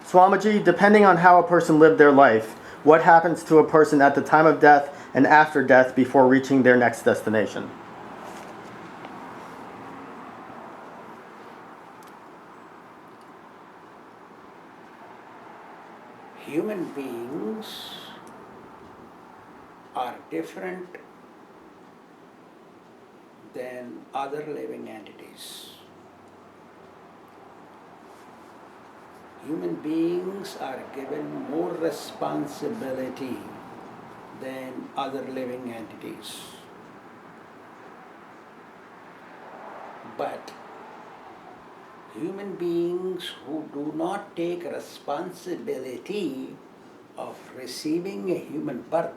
Swamiji, depending on how a person lived their life, what happens to a person at the time of death and after death before reaching their next destination? Human beings are different than other living entities. Human beings are given more responsibility than other living entities. But human beings who do not take responsibility of receiving a human birth,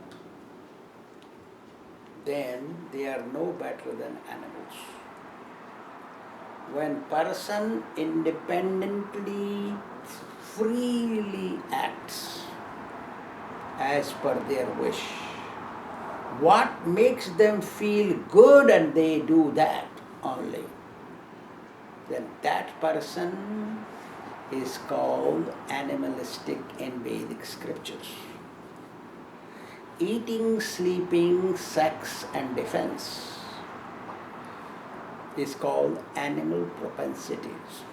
then they are no better than animals. When person independently, freely acts as per their wish, what makes them feel good and they do that only, then that person is called animalistic in Vedic scriptures. Eating, sleeping, sex and defense is called animal propensities.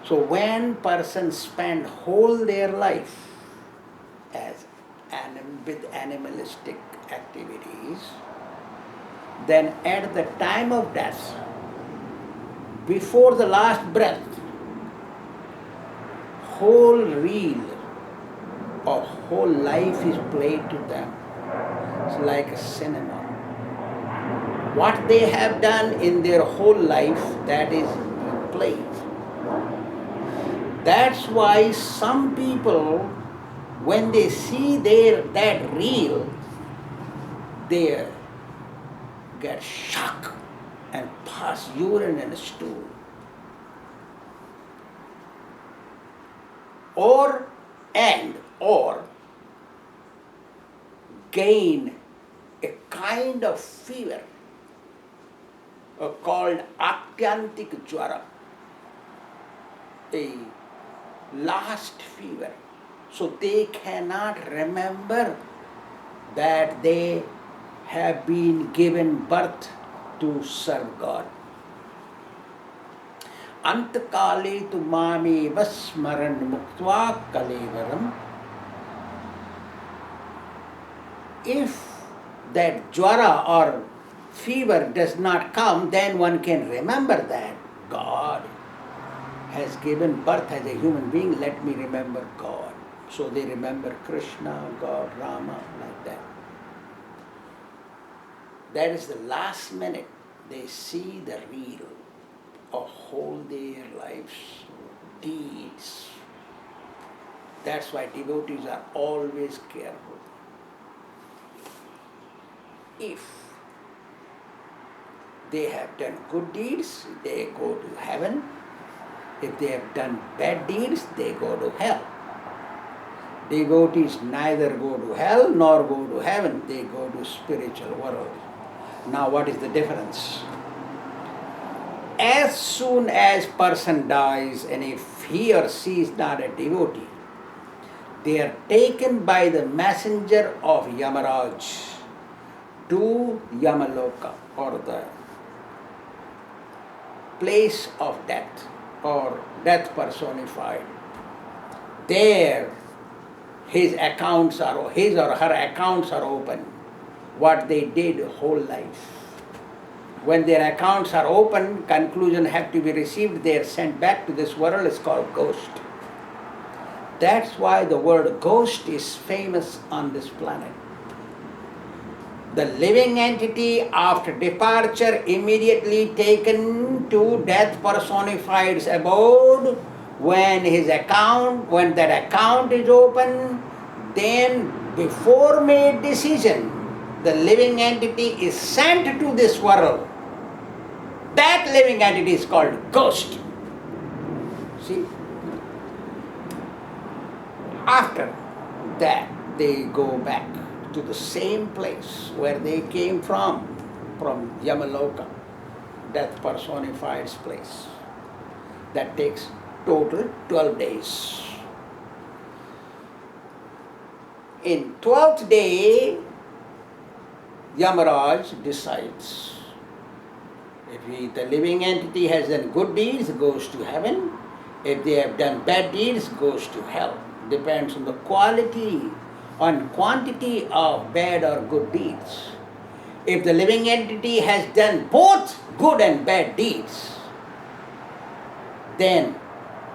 So when persons spend whole their life as with animalistic activities, then at the time of death, before the last breath, whole reel of whole life is played to them. It's like a cinema. What they have done in their whole life, that is played. That's why some people, when they see that reel, they get shocked and pass urine and stool. Or gain a kind of fever called Atyantik Jwara, a last fever. So they cannot remember that they have been given birth to serve God. Antakale tu mame vasmaran muktva kalevaram. If that jwara or fever does not come, then one can remember that God has given birth as a human being, let me remember God. So they remember Krishna, God, Rama, like that. That is the last minute they see the real of whole their lives, deeds. That's why devotees are always careful. If they have done good deeds, they go to heaven. If they have done bad deeds, they go to hell. Devotees neither go to hell nor go to heaven, they go to spiritual world. Now what is the difference? As soon as person dies, and if he or she is not a devotee, they are taken by the messenger of Yamaraj to Yamaloka, or the place of death, or death personified. There his or her accounts are open, what they did whole life. When their accounts are open, conclusion have to be received, they are sent back to this world, it's called ghost. That's why the word ghost is famous on this planet. The living entity after departure immediately taken to death personified's abode. When that account is open, then before made decision, the living entity is sent to this world. That living entity is called ghost. See? After that, they go back to the same place where they came from Yamaloka, death personified's place. That takes total 12 days. In 12th day, Yamaraj decides. If the living entity has done good deeds, goes to heaven. If they have done bad deeds, goes to hell. Depends on the quality and quantity of bad or good deeds. If the living entity has done both good and bad deeds, then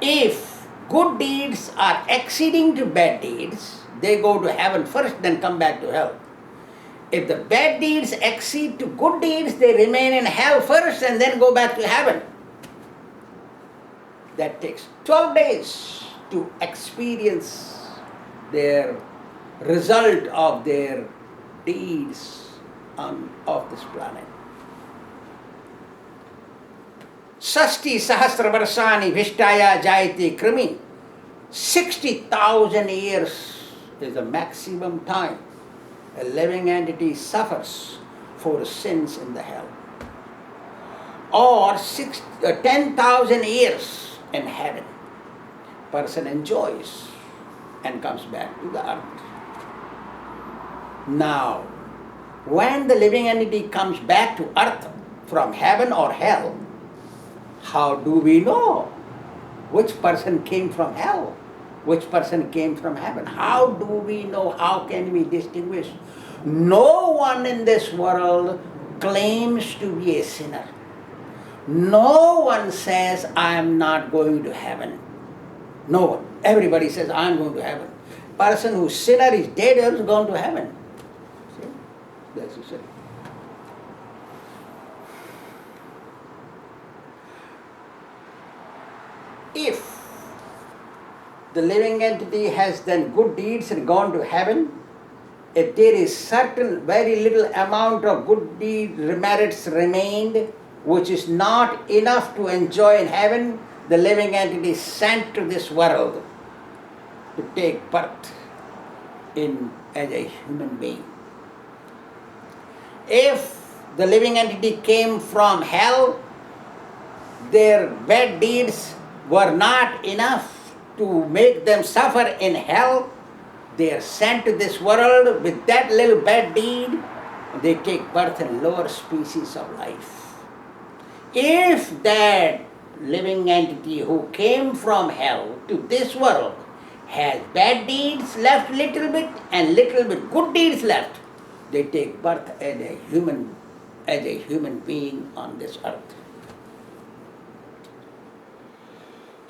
if good deeds are exceeding to bad deeds, they go to heaven first, then come back to hell. If the bad deeds exceed to good deeds, they remain in hell first and then go back to heaven. That takes 12 days to experience their result of their deeds of this planet. Sasti Sahasra Varsani Vishtaya Jayati Krimi. 60,000 years is the maximum time a living entity suffers for sins in the hell. Or 10,000 years in heaven. Person enjoys and comes back to the earth. Now, when the living entity comes back to earth from heaven or hell, how do we know which person came from hell? Which person came from heaven? How do we know? How can we distinguish? No one in this world claims to be a sinner. No one says, I am not going to heaven. No one. Everybody says, I am going to heaven. Person whose sinner is dead is going to heaven. See? That's it. If the living entity has done good deeds and gone to heaven, if there is certain very little amount of good deed merits remained, which is not enough to enjoy in heaven, the living entity is sent to this world to take birth as a human being. If the living entity came from hell, their bad deeds were not enough to make them suffer in hell. They are sent to this world with that little bad deed. They take birth in lower species of life. If that living entity who came from hell to this world has bad deeds left little bit and little bit good deeds left, they take birth as a human being on this earth.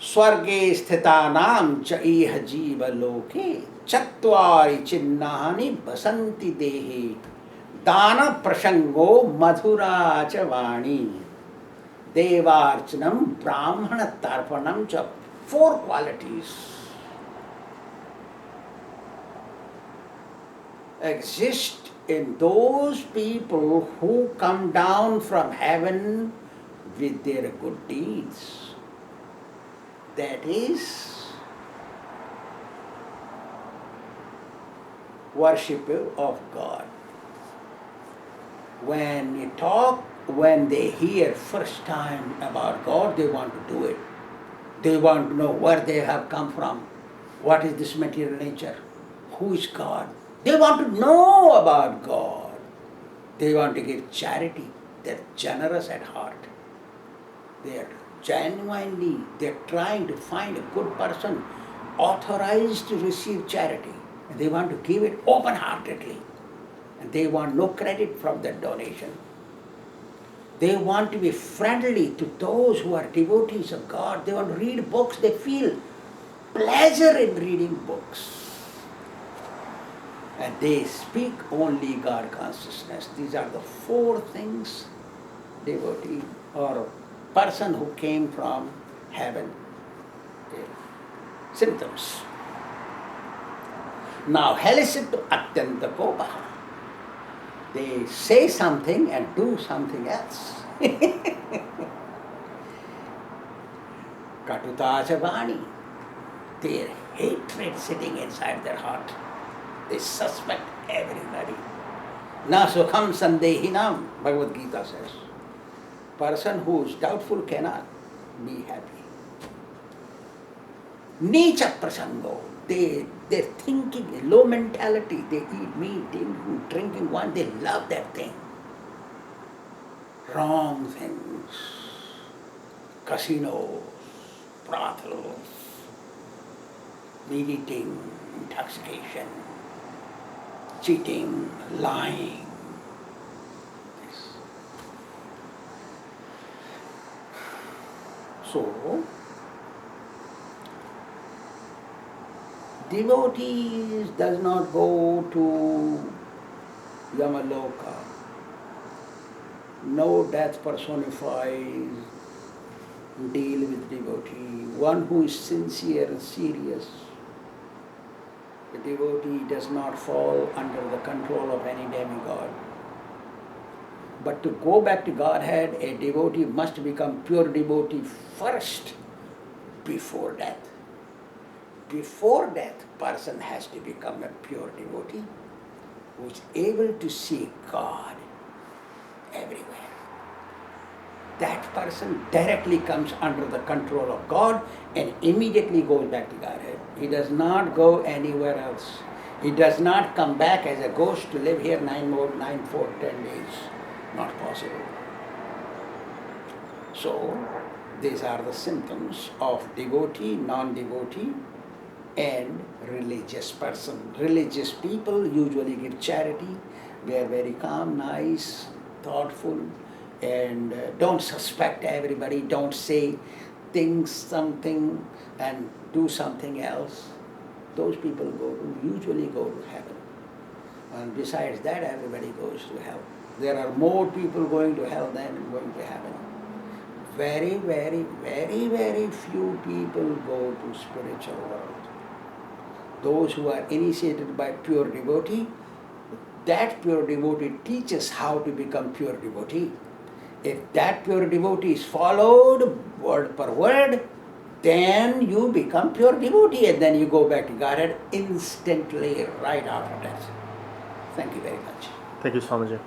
Swarge sthitanam cha iha jiva loke chatvari chinnahani basanti dehi dana prashango madhura cha vani devarchanam brahmana tarpanam cha. 4 qualities exist in those people who come down from heaven with their good deeds. That is worship of God. When they hear first time about God, they want to do it. They want to know where they have come from. What is this material nature? Who is God? They want to know about God. They want to give charity. They're generous at heart. They're trying to find a good person authorized to receive charity. And they want to give it open-heartedly. And they want no credit from that donation. They want to be friendly to those who are devotees of God. They want to read books. They feel pleasure in reading books. And they speak only God consciousness. These are the 4 things devotee or person who came from heaven. Okay. Symptoms. Now, helisitu atyanta kopaha. They say something and do something else. Katutacha vani. Their hatred sitting inside their heart. They suspect everybody. Na sukham sandehinam, Bhagavad Gita says. Person who is doubtful cannot be happy. Nature prasango. They're thinking, low mentality. They eat meat, drinking wine. They love that thing. Wrong things. Casinos, brothels, eating, intoxication, cheating, lying. So, devotees does not go to Yamaloka. No death personifies deal with devotee. One who is sincere and serious. The devotee does not fall under the control of any demigod. But to go back to Godhead, a devotee must become pure devotee first before death. Before death, person has to become a pure devotee who is able to see God everywhere. That person directly comes under the control of God and immediately goes back to Godhead. He does not go anywhere else. He does not come back as a ghost to live here 10 days. Not possible. So, these are the symptoms of devotee, non-devotee, and religious person. Religious people usually give charity. They are very calm, nice, thoughtful, and don't suspect everybody, don't say things something and do something else. Those people usually go to heaven. And besides that, everybody goes to hell. There are more people going to hell than going to heaven. Very, very, very, very few people go to spiritual world. Those who are initiated by pure devotee, that pure devotee teaches how to become pure devotee. If that pure devotee is followed word per word, then you become pure devotee and then you go back to Godhead instantly right after that. Thank you very much. Thank you, Swamiji.